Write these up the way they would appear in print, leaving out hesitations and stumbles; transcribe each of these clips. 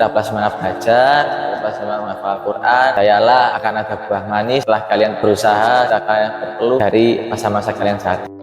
Tetaplah semangat belajar, tetaplah semangat menghafal Al-Quran. Percayalah akan ada buah manis setelah kalian berusaha, setelah kalian berpeluh dari masa-masa kalian saat ini.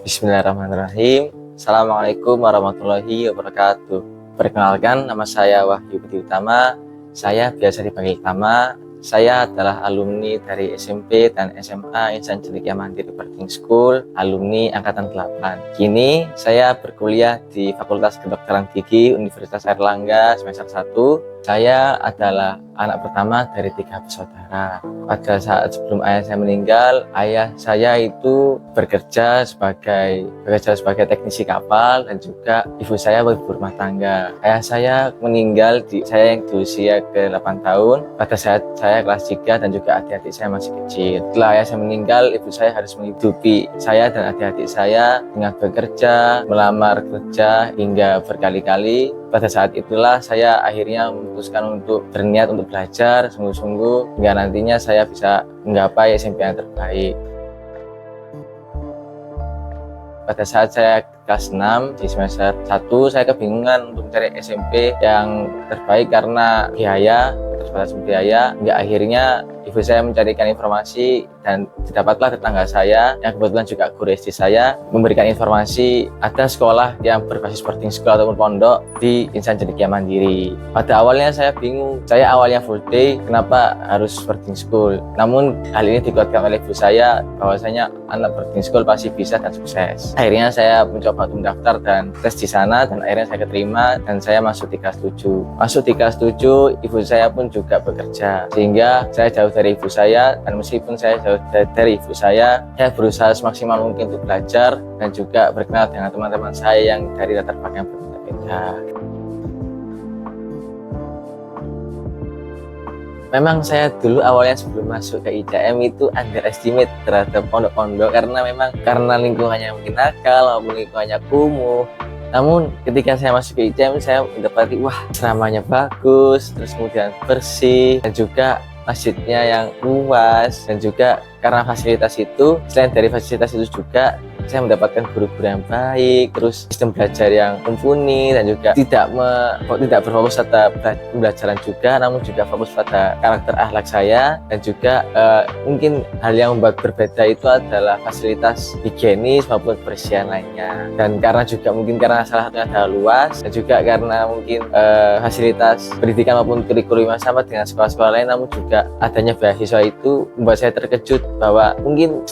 Bismillahirrahmanirrahim. Assalamualaikum warahmatullahi wabarakatuh. Perkenalkan, nama saya Wahyu Budi Utama. Saya biasa dipanggil Tama. Saya adalah alumni dari SMP dan SMA Insan Cendekia Mandiri Boarding School, alumni Angkatan 8. Kini saya berkuliah di Fakultas Kedokteran Gigi Universitas Airlangga semester 1. Saya adalah anak pertama dari 3 bersaudara. Pada saat sebelum ayah saya meninggal, ayah saya itu bekerja sebagai teknisi kapal dan juga ibu saya ibu rumah tangga. Ayah saya meninggal saya yang di usia ke-8 tahun pada saat saya kelas 3 dan juga adik-adik saya masih kecil. Setelah ayah saya meninggal, ibu saya harus menghidupi saya dan adik-adik saya dengan bekerja, melamar kerja hingga berkali-kali. Pada saat itulah saya akhirnya memutuskan untuk berniat untuk belajar sungguh-sungguh hingga nantinya saya bisa menggapai SMP yang terbaik. Pada saat saya kelas 6 di semester 1, saya kebingungan untuk mencari SMP yang terbaik karena biaya, terbatas biaya, hingga akhirnya ibu saya mencarikan informasi dan didapatlah tetangga saya yang kebetulan juga guru SD saya memberikan informasi ada sekolah yang berbasis boarding school ataupun pondok di Insan Cendekia Mandiri. Pada awalnya saya bingung, saya awalnya full day, kenapa harus boarding school? Namun hal ini dikuatkan oleh ibu saya bahwasanya anak boarding school pasti bisa dan sukses. Akhirnya saya mencoba untuk mendaftar dan tes di sana dan akhirnya saya keterima dan saya masuk di kelas 7. Masuk di kelas 7, ibu saya pun juga bekerja sehingga saya jauh dari ibu saya, dan meskipun saya jauh dari ibu saya berusaha semaksimal mungkin untuk belajar dan juga berkenal dengan teman-teman saya yang dari latar belakang yang berbeda-beda. Memang saya dulu awalnya sebelum masuk ke ICM itu underestimate terhadap pondok-pondok karena lingkungannya mungkin nakal maupun lingkungannya kumuh. Namun ketika saya masuk ke ICM, saya mendapati wah, ceramahnya bagus, terus kemudian bersih dan juga masjidnya yang luas, dan juga karena fasilitas itu, selain dari fasilitas itu juga saya mendapatkan guru-guru yang baik, terus sistem belajar yang mumpuni dan juga tidak berfokus pada pembelajaran juga, namun juga fokus pada karakter akhlak saya. Dan juga mungkin hal yang membuat berbeda itu adalah fasilitas higienis maupun kebersihan lainnya. Dan karena salah satunya adalah luas, dan juga karena mungkin fasilitas pendidikan maupun kurikulum yang sama dengan sekolah-sekolah lain, namun juga adanya beasiswa itu membuat saya terkejut bahwa mungkin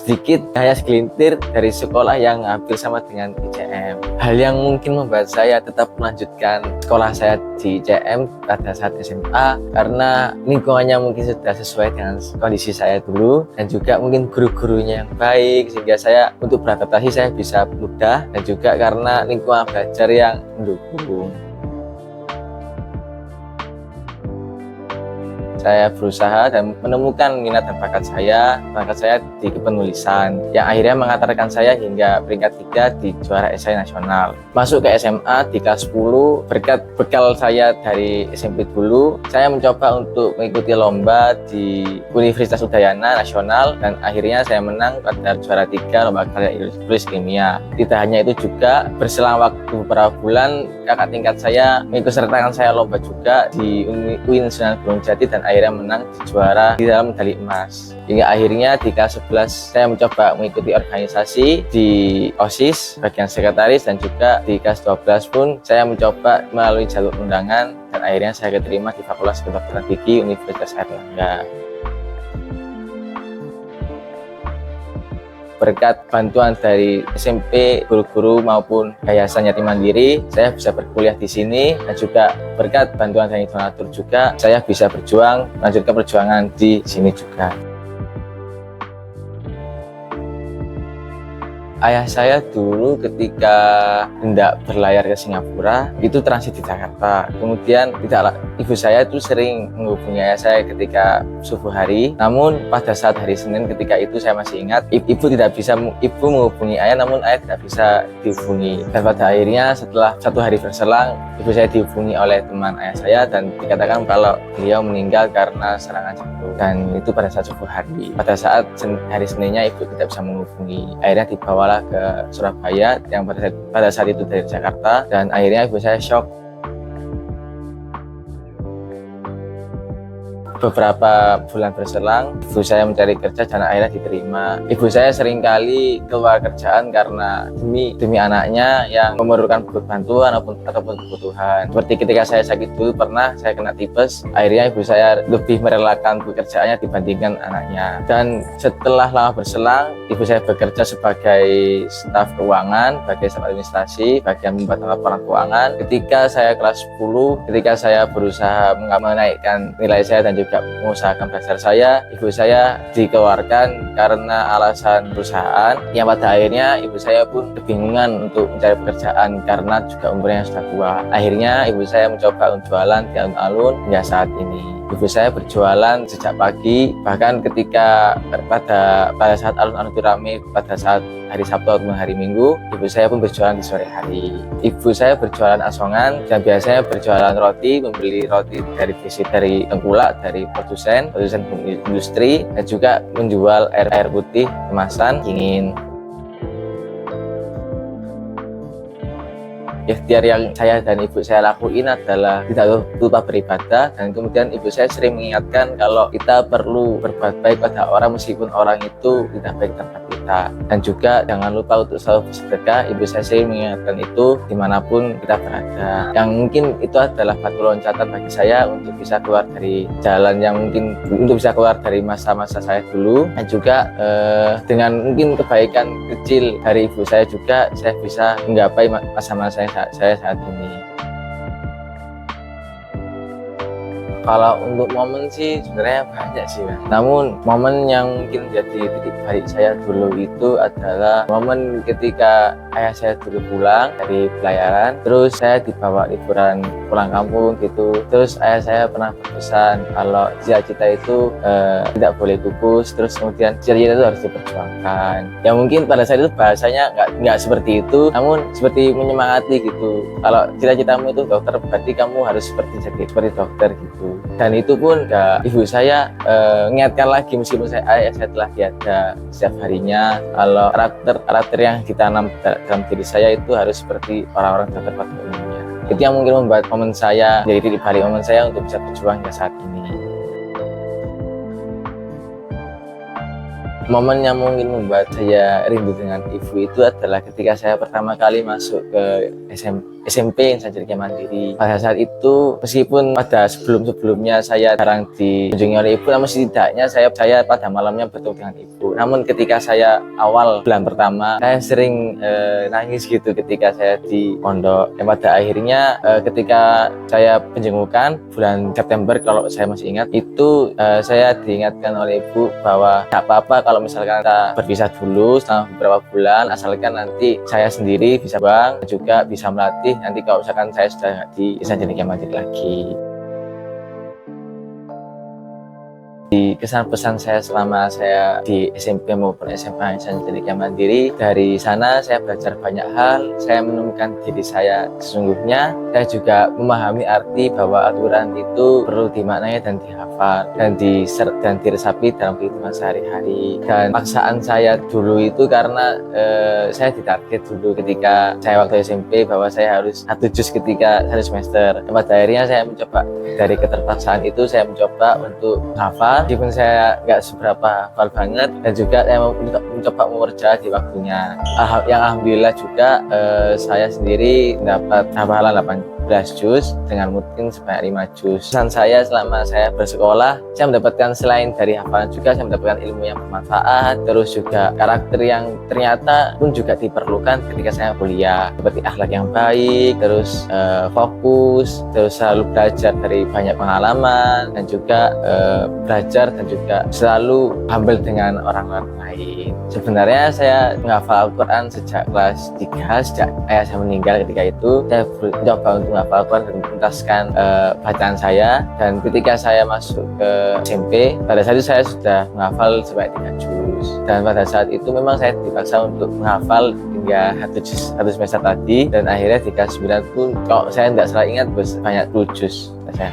hanya segelintir dari sekolah yang hampir sama dengan ICM. Hal yang mungkin membuat saya tetap melanjutkan sekolah saya di ICM pada saat SMA karena lingkungannya mungkin sudah sesuai dengan kondisi saya dulu, dan juga mungkin guru-gurunya yang baik sehingga saya untuk beradaptasi saya bisa mudah, dan juga karena lingkungan belajar yang mendukung. Saya berusaha dan menemukan minat dan bakat saya di kepenulisan yang akhirnya mengantarkan saya hingga peringkat 3 di juara esai nasional. Masuk ke SMA di kelas 10, berkat bekal saya dari SMP dulu, saya mencoba untuk mengikuti lomba di Universitas Udayana Nasional dan akhirnya saya menang pada juara 3 lomba karya tulis ilmiah. Tidak hanya itu juga, berselang waktu beberapa bulan kakak tingkat saya mengikut sertakan saya lomba juga di UIN Sunan Gunung Jati dan akhirnya menang di dalam medali emas. Hingga akhirnya di kelas 11 saya mencoba mengikuti organisasi di OSIS bagian sekretaris, dan juga di kelas 12 pun saya mencoba melalui jalur undangan dan akhirnya saya keterima di Fakultas Kedokteran Gigi Universitas Airlangga. Berkat bantuan dari SMP, guru-guru maupun Yayasan Yatim Mandiri, saya bisa berkuliah di sini, dan juga berkat bantuan dari donatur juga, saya bisa melanjutkan perjuangan di sini juga. Ayah saya dulu ketika hendak berlayar ke Singapura itu transit di Jakarta. Kemudian ibu saya itu sering menghubungi ayah saya ketika subuh hari. Namun pada saat hari Senin ketika itu saya masih ingat, ibu menghubungi ayah, namun ayah tidak bisa dihubungi. Dan pada akhirnya setelah 1 hari berselang, ibu saya dihubungi oleh teman ayah saya dan dikatakan kalau beliau meninggal karena serangan jantung. Dan itu pada saat subuh hari. Pada saat hari Seninnya ibu tidak bisa menghubungi. Akhirnya dibawa ke Surabaya yang pada saat itu dari Jakarta, dan akhirnya ibu saya shock. beberapa bulan berselang, ibu saya mencari kerja dan akhirnya diterima. Ibu saya seringkali keluar kerjaan karena demi anaknya yang memerlukan bantuan ataupun kebutuhan. Seperti ketika saya sakit dulu, pernah saya kena tipes, akhirnya ibu saya lebih merelakan pekerjaannya dibandingkan anaknya. Dan setelah lama berselang, ibu saya bekerja sebagai staf keuangan, sebagai staf administrasi, bagian membuat laporan keuangan. Ketika saya kelas 10, ketika saya berusaha menaikkan nilai saya dan juga mengusahakan belajar saya, ibu saya dikeluarkan karena alasan perusahaan, yang pada akhirnya ibu saya pun kebingungan untuk mencari pekerjaan karena juga umurnya sudah tua. Akhirnya ibu saya mencoba jualan di alun-alun hingga saat ini. Ibu saya berjualan sejak pagi, bahkan ketika pada saat alun-alun itu ramai, pada saat hari Sabtu atau hari Minggu, ibu saya pun berjualan di sore hari. Ibu saya berjualan asongan dan biasanya berjualan roti, membeli roti dari tengkulak, dari produsen industri, dan juga menjual air putih kemasan dingin. Ikhtiar yang saya dan ibu saya lakuin adalah tidak lupa beribadah, dan kemudian ibu saya sering mengingatkan kalau kita perlu berbuat baik pada orang meskipun orang itu tidak baik terhadap kita, dan juga jangan lupa untuk selalu bersedekah. Ibu saya sering mengingatkan itu dimanapun kita berada. Yang mungkin itu adalah batu loncatan bagi saya untuk bisa keluar dari jalan yang mungkin untuk bisa keluar dari masa-masa saya dulu, dan juga dengan mungkin kebaikan kecil dari ibu saya juga saya bisa menggapai masa-masa saya saat ini. Kalau untuk momen sih sebenarnya banyak sih, Mas. Namun momen yang mungkin jadi titik balik saya dulu itu adalah momen ketika ayah saya dulu pulang dari pelayaran, terus saya dibawa liburan pulang kampung gitu. Terus ayah saya pernah berpesan kalau cita-cita itu tidak boleh pupus, terus kemudian cita-cita itu harus diperjuangkan. Ya mungkin pada saat itu bahasanya nggak seperti itu, namun seperti menyemangati gitu. Kalau cita-citamu itu dokter, berarti kamu harus seperti dokter gitu. Dan itu pun ibu saya mengingatkan lagi, meskipun ayah saya telah tiada setiap harinya, kalau karakter yang ditanam dalam diri saya itu harus seperti orang-orang dokter pada umumnya. Itu yang mungkin membuat momen saya jadi titik balik momen saya untuk bisa berjuang hingga saat ini. Momen yang mungkin membuat saya rindu dengan ibu itu adalah ketika saya pertama kali masuk ke SMP Insan Cendekia Mandiri. Pada saat itu, meskipun pada sebelumnya saya jarang dikunjungi oleh ibu, namun setidaknya saya pada malamnya bertemu dengan ibu. Namun ketika saya awal bulan pertama, saya sering nangis gitu ketika saya di pondok. Dan pada akhirnya ketika saya penjengukan bulan September, kalau saya masih ingat, itu saya diingatkan oleh ibu bahwa tidak apa-apa kalau misalkan kita berpisah dulu selama beberapa bulan, asalkan nanti saya sendiri bisa juga bisa melatih nanti kalau misalkan saya sudah di Insan Cendekia Mandiri lagi. Di kesan pesan saya selama saya di SMP maupun SMA Insan Cendekia Mandiri, dari sana saya belajar banyak hal, saya menemukan diri saya sesungguhnya, saya juga memahami arti bahwa aturan itu perlu dimaknai dan dihafal dan diresapi dalam kehidupan sehari-hari. Dan paksaan saya dulu itu karena saya ditarget dulu ketika saya waktu SMP bahwa saya harus 1 juz ketika 1 semester. Dan pada akhirnya saya mencoba, dari keterpaksaan itu saya mencoba untuk hafal, meskipun saya nggak seberapa hafal banget, dan juga saya mencoba mengerja di waktunya. Yang alhamdulillah juga saya sendiri mendapat hafalan 18 juz dengan mungkin sebanyak 5 juz. Pesan saya selama saya bersekolah, saya mendapatkan selain dari hafalan juga saya mendapatkan ilmu yang bermanfaat, terus juga karakter yang ternyata pun juga diperlukan ketika saya kuliah, seperti akhlak yang baik, terus fokus, terus selalu belajar dari banyak pengalaman, dan juga belajar dan juga selalu humble dengan orang-orang lain. Sebenarnya saya menghafal Al-Quran sejak kelas 3, sejak ayah saya meninggal. Ketika itu saya mencoba untuk menghafal Al-Quran dan menuntaskan bacaan saya, dan ketika saya masuk ke SMP, pada saat itu saya sudah menghafal sebanyak 3 juz, dan pada saat itu memang saya dipaksa untuk menghafal hingga 1 semester tadi, dan akhirnya di kelas 9 pun kalau saya tidak salah ingat banyak 10 juz saya.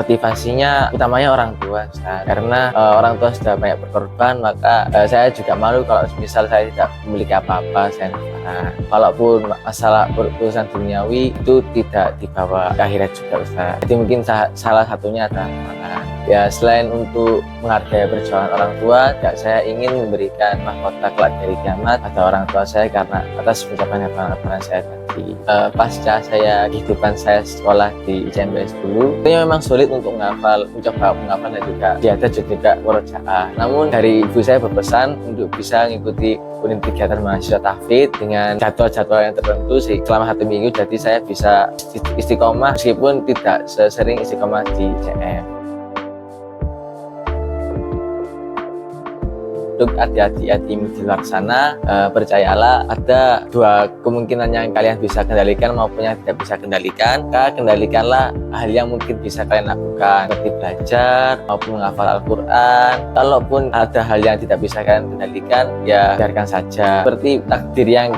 motivasinya utamanya orang tua, Ustaz. Karena orang tua sudah banyak berkorban, maka saya juga malu kalau misal saya tidak memiliki apa-apa, saya nafkahkan. Kalaupun masalah urusan duniawi itu tidak dibawa ke akhirat juga, Ustaz. Jadi mungkin salah satunya adalah nafkahkan. Ya, selain untuk menghargai perjuangan orang tua, saya ingin memberikan mahkota kelak dari kiamat pada orang tua saya karena atas pencapaian harapan saya tadi. Pasca kehidupan saya sekolah di ICMBS dulu, itu memang sulit untuk mencoba menghafal dan juga murojaah. Namun dari ibu saya berpesan untuk bisa mengikuti unit kegiatan mahasiswa tahfidz dengan jadwal-jadwal yang tertentu selama 1 minggu, jadi saya bisa istiqomah meskipun tidak sesering istiqomah di CM. Untuk adik-adik di luar sana, percayalah ada 2 kemungkinan yang kalian bisa kendalikan maupun yang tidak bisa kendalikan. Kendalikanlah hal yang mungkin bisa kalian lakukan seperti belajar maupun menghafal Al-Quran. Kalaupun ada hal yang tidak bisa kalian kendalikan, ya biarkan saja. Seperti takdir yang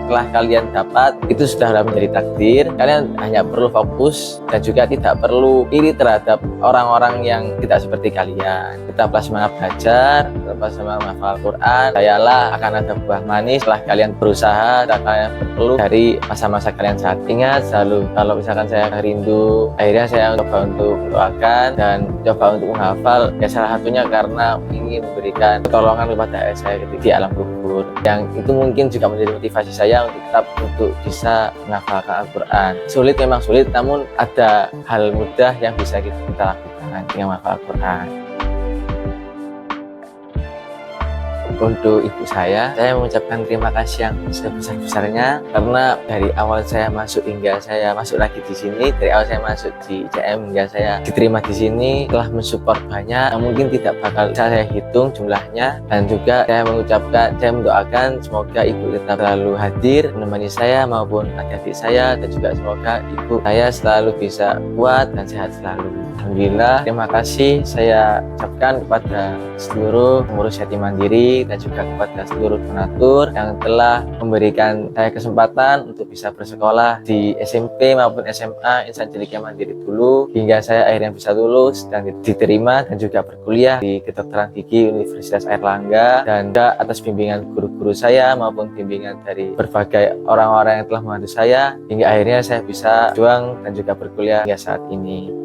telah kalian dapat, itu sudah menjadi takdir. Kalian hanya perlu fokus dan juga tidak perlu iri terhadap orang-orang yang tidak seperti kalian. Tetaplah semangat belajar, tetaplah semangat menghafal Al-Quran. Percayalah akan ada buah manis setelah kalian berusaha, setelah kalian berpeluh dari masa-masa kalian saat. Ingat selalu, kalau misalkan saya rindu, akhirnya saya coba untuk mendoakan dan coba untuk menghafal, ya salah satunya karena ingin memberikan pertolongan kepada ayah saya di alam kubur, yang itu mungkin juga menjadi motivasi saya untuk tetap untuk bisa menghafalkan Al-Quran. Sulit memang sulit, namun ada hal mudah yang bisa kita lakukan dengan menghafal Al-Quran. Untuk ibu saya mengucapkan terima kasih yang sebesar-besarnya karena dari awal saya masuk hingga saya masuk lagi di sini, dari awal saya masuk di CM hingga saya diterima di sini, telah mensupport banyak yang mungkin tidak bakal saya hitung jumlahnya. Dan juga saya mendoakan semoga ibu tetap selalu hadir menemani saya maupun adik-adik saya, dan juga semoga ibu saya selalu bisa kuat dan sehat selalu. Alhamdulillah, terima kasih saya ucapkan kepada seluruh pengurus yatim mandiri dan juga kepada seluruh donatur yang telah memberikan saya kesempatan untuk bisa bersekolah di SMP maupun SMA Insan Cendekia Mandiri dulu, hingga saya akhirnya bisa lulus dan diterima dan juga berkuliah di Kedokteran Gigi Universitas Airlangga, dan juga atas bimbingan guru-guru saya maupun bimbingan dari berbagai orang-orang yang telah membantu saya, hingga akhirnya saya bisa berjuang dan juga berkuliah hingga saat ini.